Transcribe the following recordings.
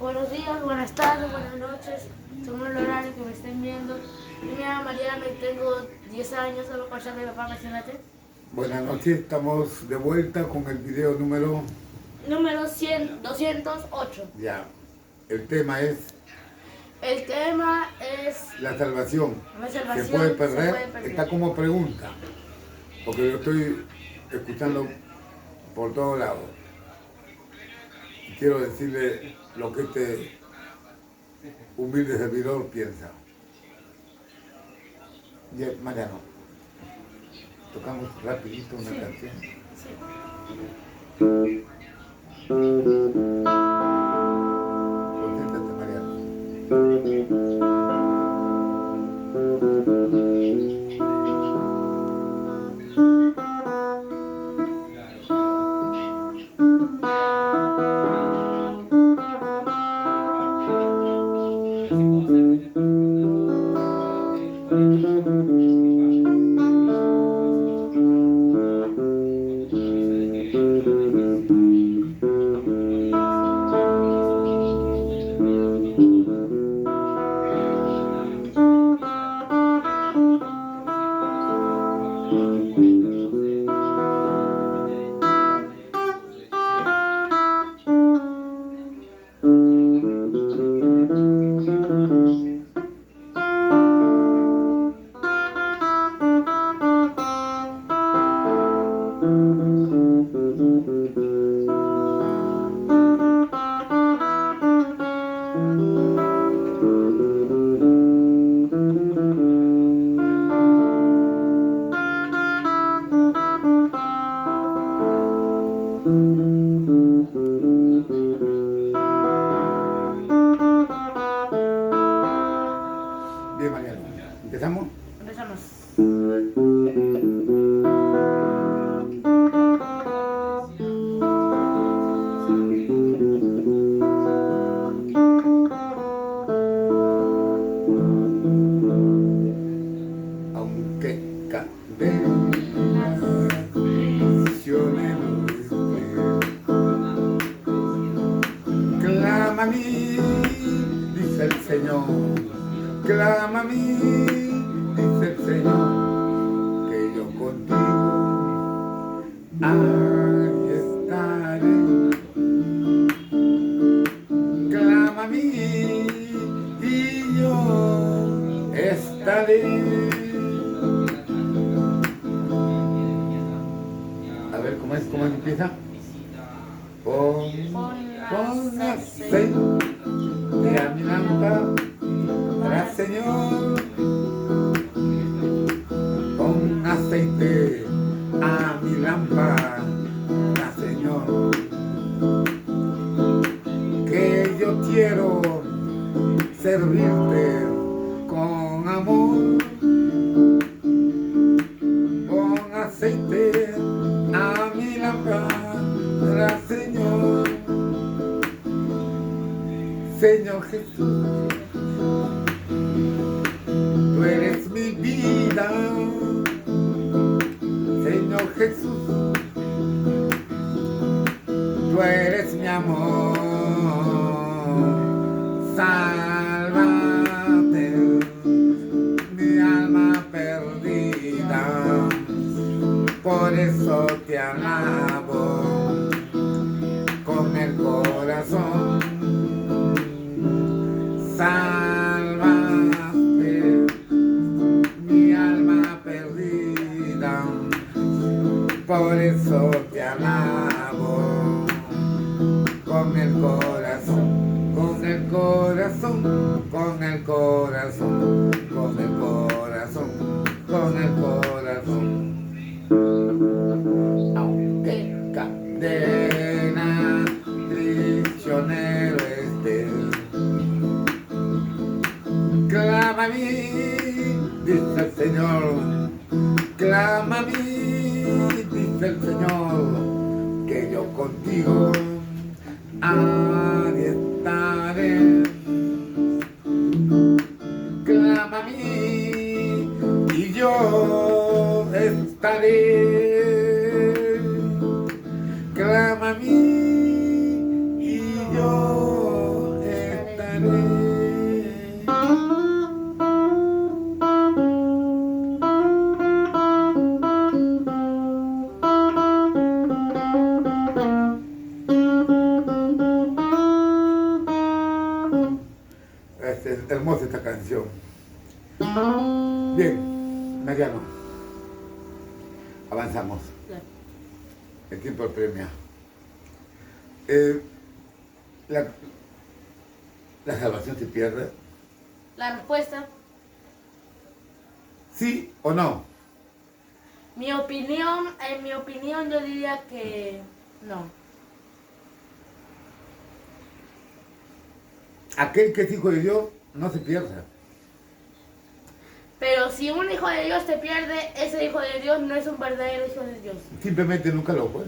Buenos días, buenas tardes, buenas noches, según el horario que me estén viendo. Yo me llamo Mariana y tengo 10 años, solo por ser mi papá, mencionate. Buenas noches, estamos de vuelta con el video número... Número 208. Ya, el tema es El tema es la salvación. la salvación. ¿Se puede perder? Se puede perder. Está como pregunta, porque lo estoy escuchando por todos lados. Quiero decirle lo que este humilde servidor piensa. Ya, Mariano, tocamos rapidito una canción. Sí. Concéntrate, Mariano. Bien, Mariano. ¿Empezamos? Empezamos. Aunque cadenas prisioneros clama a mí, dice el Señor, clama a mí, dice el Señor, que yo contigo ahí estaré. Clama a mí y yo estaré. A ver, ¿cómo empieza? Pon aceite a mi lámpara, Señor. Pon aceite a mi lámpara, Señor. Que yo quiero servirte con amor. Pon aceite a mi lámpara, Señor. Señor Jesús, tú eres mi vida. Señor Jesús, tú eres mi amor. Sálvate, mi alma perdida. Por eso te alabo con el corazón. Sálvate, mi alma perdida. Por eso te alabo con el corazón, con el corazón, con el corazón, con el corazón, con el corazón. Aunque cadena prisionero esté, clama a mí, dice el Señor, clama a mí, dice el Señor, que yo contigo ahí estaré. Clama a mí y yo estaré. Clama a mí y yo es hermosa esta canción. Bien, Mariano, avanzamos. El tiempo apremia. ¿La salvación se pierde? La respuesta, ¿Sí o no? en mi opinión yo diría que no. Aquel que es hijo de Dios no se pierde. Pero si un hijo de Dios se pierde, ese hijo de Dios no es un verdadero hijo de Dios. Simplemente nunca lo fue.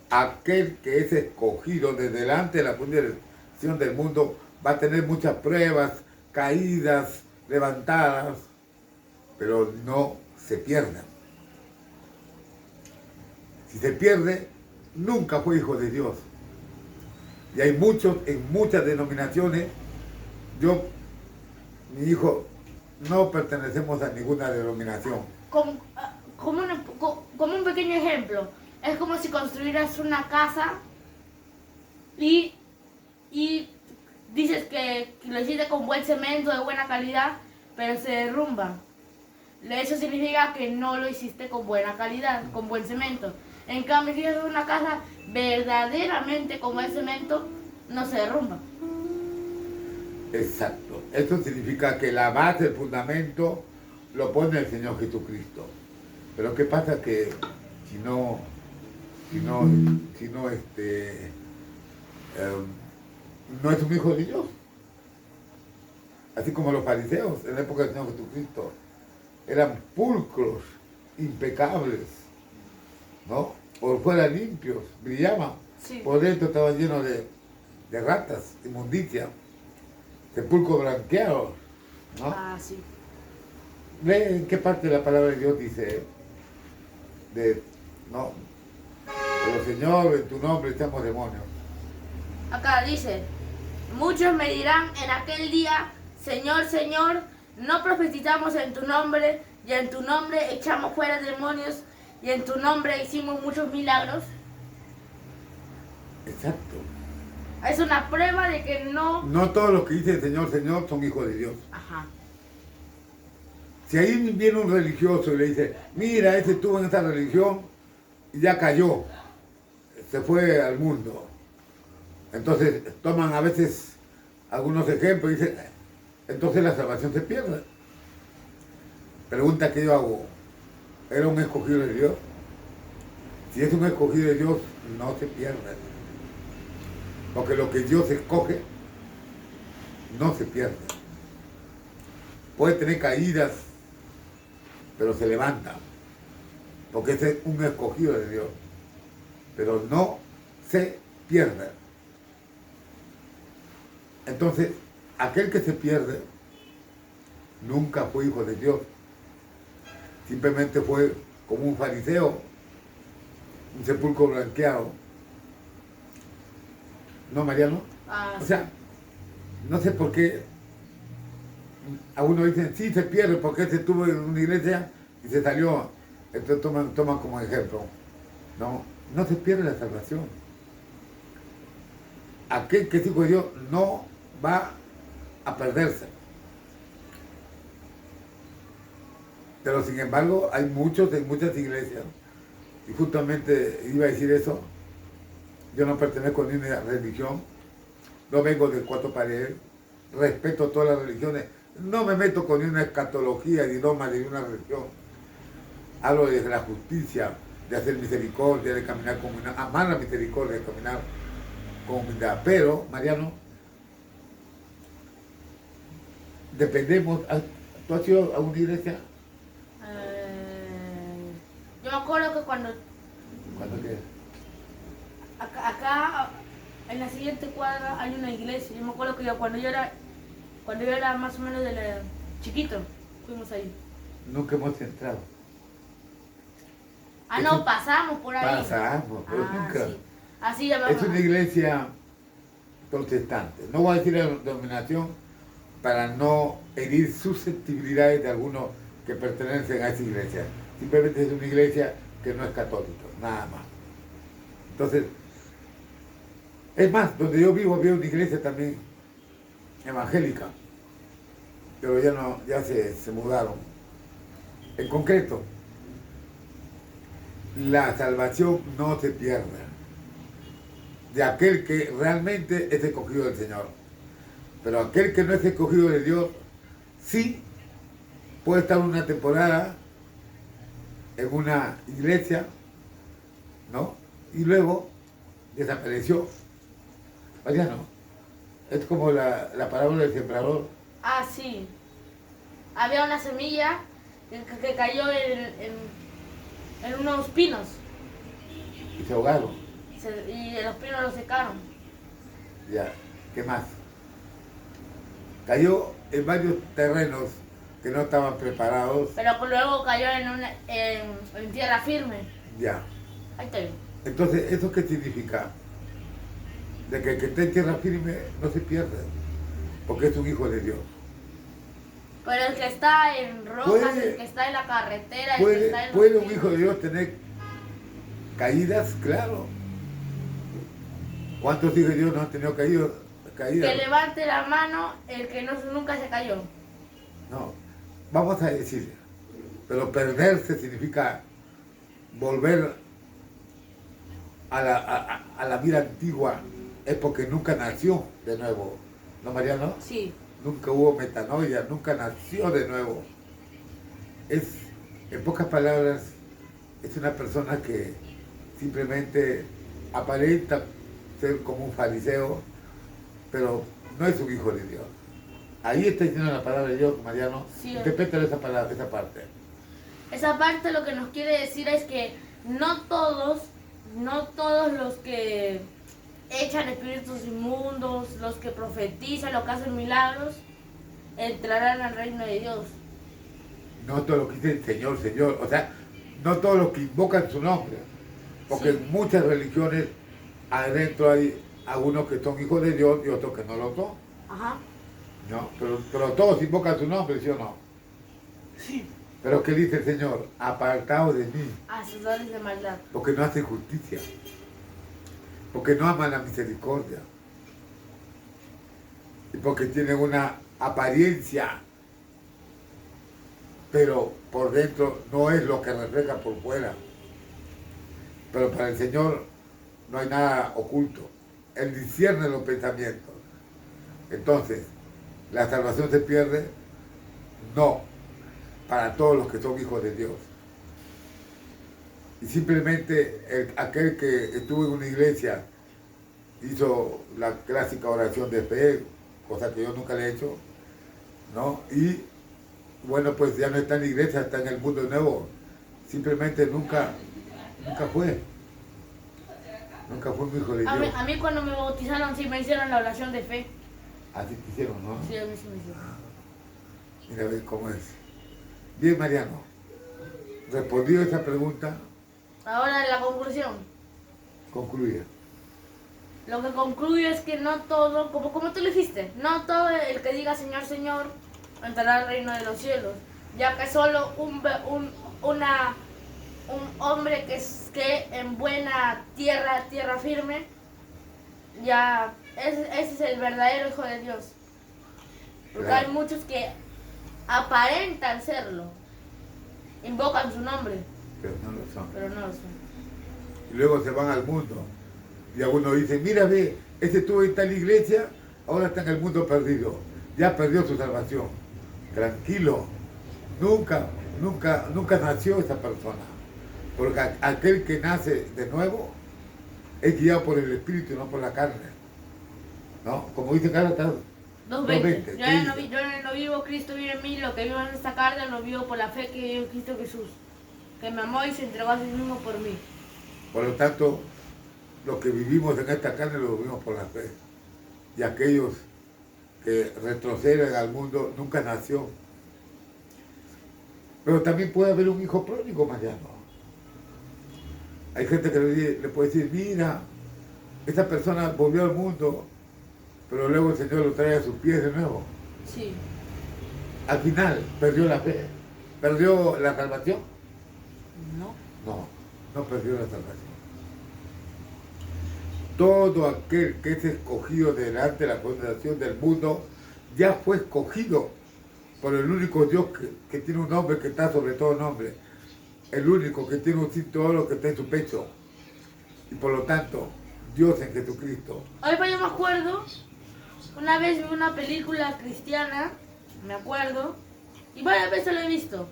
Aquel que es escogido desde delante de la fundación del mundo va a tener muchas pruebas, caídas, levantadas, pero no se pierde. Si se pierde, nunca fue hijo de Dios. Y hay muchos, en muchas denominaciones, mi hijo, no pertenecemos a ninguna denominación. Como un pequeño ejemplo, es como si construyeras una casa y dices que lo hiciste con buen cemento de buena calidad, pero se derrumba. Eso significa que no lo hiciste con buena calidad, con buen cemento. En cambio, si haces una casa verdaderamente con buen cemento, no se derrumba. Exacto. Esto significa que la base, el fundamento, lo pone el Señor Jesucristo. Pero ¿qué pasa? Que si no es un hijo de Dios. Así como los fariseos en la época del Señor Jesucristo eran pulcros, impecables, ¿no? Por fuera limpios, brillaban. Sí. Por dentro estaban llenos de ratas, inmundicia, sepulcros blanqueados, ¿no? Ah, sí. Ve en qué parte de la palabra de Dios dice, no, pero Señor, en tu nombre echamos demonios. Acá dice, muchos me dirán en aquel día, Señor, Señor, no profetizamos en tu nombre, y en tu nombre echamos fuera demonios, y en tu nombre hicimos muchos milagros. Exacto. Es una prueba de que no... No todos los que dicen Señor, Señor son hijos de Dios. Ajá. Si ahí viene un religioso y le dice, mira, ese estuvo en esta religión y ya cayó, se fue al mundo. Entonces toman a veces algunos ejemplos y dicen, entonces la salvación se pierde. Pregunta que yo hago, ¿era un escogido de Dios? Si es un escogido de Dios, no se pierde. Porque lo que Dios escoge, no se pierde. Puede tener caídas, pero se levanta. Porque ese es un escogido de Dios. Pero no se pierde. Entonces, aquel que se pierde, nunca fue hijo de Dios. Simplemente fue como un fariseo, un sepulcro blanqueado. ¿No, Mariano? Ah, O sea, no sé por qué a uno dicen, sí se pierde porque se estuvo en una iglesia y se salió. Entonces toman como ejemplo. No se pierde la salvación. Aquel que es hijo de Dios no va a perderse. Pero sin embargo, hay muchos en muchas iglesias, y justamente iba a decir eso, yo no pertenezco a ninguna religión, no vengo de cuatro paredes, respeto todas las religiones, no me meto con ninguna escatología ni dogma de ninguna religión. Hablo de la justicia, de hacer misericordia, de caminar con humildad, amar la misericordia, de caminar con humildad. Pero, Mariano, dependemos. ¿Tú has ido a una iglesia? yo me acuerdo que cuando ¿Cuándo qué? acá en la siguiente cuadra hay una iglesia. Yo me acuerdo que cuando yo era más o menos chiquito, fuimos ahí. Nunca hemos entrado. Ah, no, pasamos por ahí. Pasamos, pero nunca. Sí. Así ya Es una iglesia protestante. No voy a decir la denominación para no herir susceptibilidades de algunos que pertenecen a esa iglesia. Simplemente es una iglesia que no es católica, nada más. Entonces, es más, donde yo vivo había una iglesia también evangélica, pero ya no, ya se mudaron. En concreto, la salvación no se pierde de aquel que realmente es escogido del Señor. Pero aquel que no es escogido de Dios, sí puede estar una temporada en una iglesia, ¿no? Y luego desapareció. Mariano, es como la parábola del sembrador. Ah, sí. Había una semilla que cayó en unos pinos Y se ahogaron. y los pinos los secaron. Ya, ¿qué más? Cayó en varios terrenos que no estaban preparados. Pero luego cayó en tierra firme. Ya. Ahí está bien. Entonces, ¿eso qué significa? De que el que está en tierra firme no se pierde, porque es un hijo de Dios. Pero el que está en rocas, Puede- el que está en la carretera, el que ¿Puede, está en los puede un pinos. hijo de Dios tener caídas? Claro. ¿Cuántos hijos de Dios no han tenido caídas? Que levante la mano el que nunca se cayó. No, vamos a decir, pero perderse significa volver a la vida antigua, es porque nunca nació de nuevo, ¿no, Mariano? Sí. Nunca hubo metanoia, nunca nació de nuevo. Es, en pocas palabras, es una persona que simplemente aparenta ser como un fariseo, pero no es un hijo de Dios. Ahí está diciendo la palabra de Dios, Mariano. Sí. Interpreta esa palabra, esa parte. Esa parte lo que nos quiere decir es que no todos los que echan espíritus inmundos, los que profetizan, los que hacen milagros, entrarán al reino de Dios. No todos los que dicen Señor, Señor. O sea, no todos los que invocan su nombre. Porque Sí. en muchas religiones adentro hay algunos que son hijos de Dios y otros que no lo son. Ajá. ¿No? Pero todos invocan su nombre, ¿sí o no? Sí. Pero ¿qué dice el Señor? Apartaos de mí, Hacedores de maldad. porque no hacen justicia, porque no aman la misericordia, y porque tienen una apariencia, pero por dentro no es lo que refleja por fuera. Pero para el Señor no hay nada oculto. Él discierne los pensamientos. Entonces, ¿la salvación se pierde? No, para todos los que son hijos de Dios. Y simplemente aquel que estuvo en una iglesia hizo la clásica oración de fe, cosa que yo nunca le he hecho, ¿no? Y bueno, pues ya no está en la iglesia, está en el mundo nuevo. Simplemente nunca fue. Nunca fue un hijo de Dios. A mí cuando me bautizaron sí me hicieron la oración de fe. Así quisieron, ¿no? Sí, a mí sí me hicieron. Mira, a ver cómo es. Bien, Mariano. Respondido esa pregunta, Ahora la conclusión. concluye. Lo que concluye es que no todo, como tú lo hiciste, no todo el que diga Señor, Señor, entrará al reino de los cielos, ya que solo un hombre que esté en buena tierra firme, ya ese es el verdadero hijo de Dios. Porque Claro. hay muchos que aparentan serlo, invocan su nombre, Pero no lo son. pero no lo son. Y luego se van al mundo. Y algunos dicen, mira, ve, ese estuvo en tal iglesia, ahora está en el mundo perdido. Ya perdió su salvación. Tranquilo. Nunca nació esa persona. Porque aquel que nace de nuevo es guiado por el Espíritu, no por la carne. ¿No? Como dice Gálatas 2:20. 2:20. Yo no vivo, Cristo vive en mí, lo que vivo en esta carne lo vivo por la fe que vive en Cristo Jesús, que me amó y se entregó a sí mismo por mí. Por lo tanto, lo que vivimos en esta carne lo vivimos por la fe. Y aquellos que retroceden al mundo nunca nació. Pero también puede haber un hijo pródigo, Mariano. Hay gente que le puede decir, mira, esta persona volvió al mundo, pero luego el Señor lo trae a sus pies de nuevo. Sí. Al final, perdió la fe. ¿Perdió la salvación? No. No perdió la salvación. Todo aquel que es escogido delante de la fundación del mundo ya fue escogido por el único Dios que tiene un nombre que está sobre todo nombre, el único que tiene un sí todo lo que está en su pecho, y por lo tanto, Dios en Jesucristo. Hoy pues yo me acuerdo, una vez vi una película cristiana, me acuerdo, y varias veces lo he visto,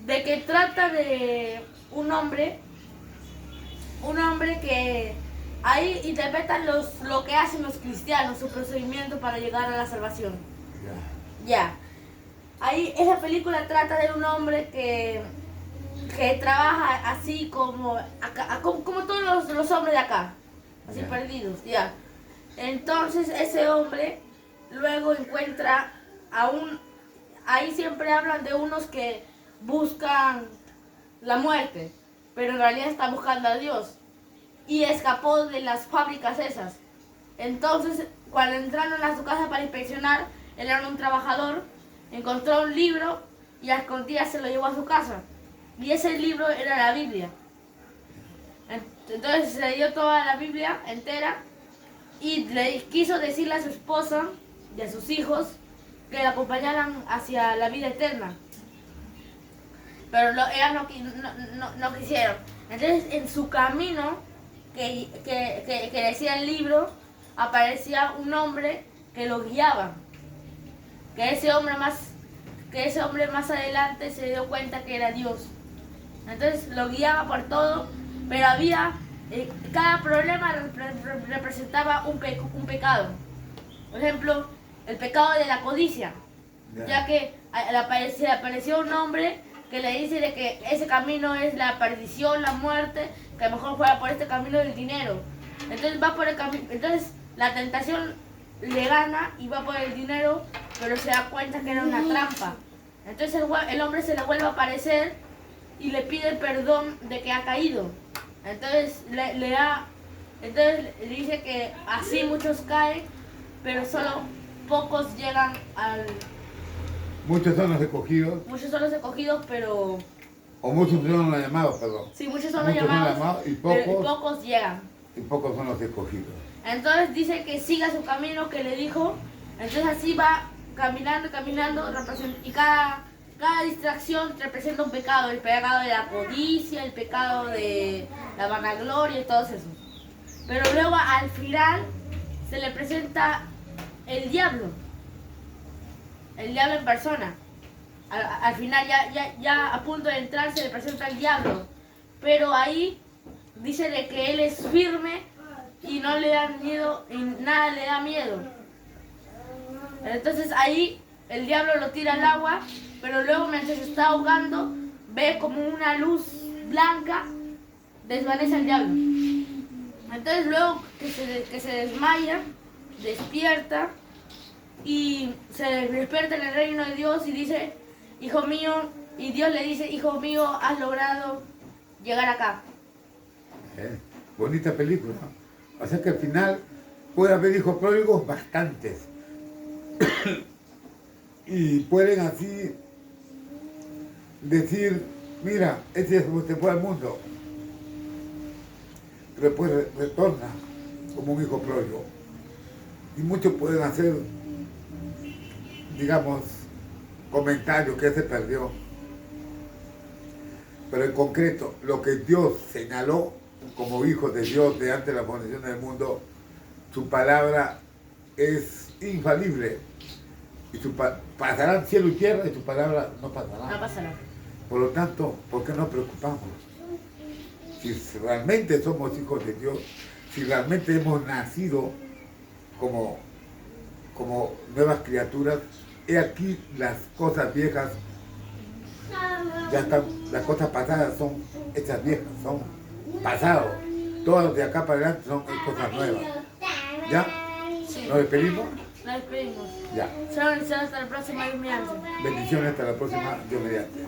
de que trata de un hombre que ahí interpretan lo que hacen los cristianos, su procedimiento para llegar a la salvación. Ya. Ahí esa película trata de un hombre que trabaja así como todos los hombres de acá, así perdidos, ya. Entonces ese hombre luego encuentra ahí siempre hablan de unos que buscan la muerte, pero en realidad están buscando a Dios. Y escapó de las fábricas esas. Entonces, cuando entraron a su casa para inspeccionar, él era un trabajador, encontró un libro y a escondidas se lo llevó a su casa. Y ese libro era la Biblia. Entonces se dio toda la Biblia entera y le quiso decirle a su esposa y a sus hijos que le acompañaran hacia la vida eterna. Pero ellas no quisieron. Entonces en su camino que decía el libro, aparecía un hombre que lo guiaba. Que ese hombre más adelante se dio cuenta que era Dios. Entonces lo guiaba por todo, pero cada problema representaba un pecado. Por ejemplo, el pecado de la codicia, ya que le apareció un hombre que le dice de que ese camino es la perdición, la muerte, que a lo mejor fuera por este camino del dinero. Entonces va por el camino, entonces la tentación le gana y va por el dinero, pero se da cuenta que era una trampa. Entonces el hombre se le vuelve a aparecer y le pide perdón de que ha caído. Entonces le dice que así muchos caen, pero solo pocos llegan al... Muchos son los escogidos. Muchos son los escogidos, pero... O muchos son los llamados, perdón. Sí, muchos son los llamados, y pero pocos llegan. Y pocos son los escogidos. Entonces dice que siga su camino que le dijo. Entonces así va caminando, y cada distracción representa un pecado. El pecado de la codicia, el pecado de la vanagloria y todos esos. Pero luego al final se le presenta el diablo. El diablo en persona. Al final ya a punto de entrar se le presenta el diablo. Pero ahí dice de que él es firme y no le da miedo y nada le da miedo. Entonces ahí el diablo lo tira al agua, pero luego mientras se está ahogando ve como una luz blanca desvanece al diablo. Entonces luego que se desmaya, despierta y se despierta en el reino de Dios y dice, hijo mío, y Dios le dice, hijo mío, has logrado llegar acá. Bonita película. O sea que al final puede haber hijos pródigos bastantes. Y pueden así decir, mira, este se fue al mundo. Pero después retorna como un hijo pródigo. Y muchos pueden hacer, digamos, comentarios que se perdió. Pero en concreto, lo que Dios señaló como hijos de Dios de antes de la fundación del mundo, su palabra es infalible. Y pasarán cielo y tierra y su palabra no pasará. No pasará. Por lo tanto, ¿por qué nos preocupamos? Si realmente somos hijos de Dios, si realmente hemos nacido como nuevas criaturas, he aquí las cosas viejas, ya están, las cosas pasadas son hechas viejas, son pasados. Todas de acá para adelante son cosas nuevas. ¿Ya? Sí. ¿Nos despedimos? Nos despedimos. Ya. Chao, hasta la próxima, Dios mediante. Bendiciones, hasta la próxima, Dios mediante.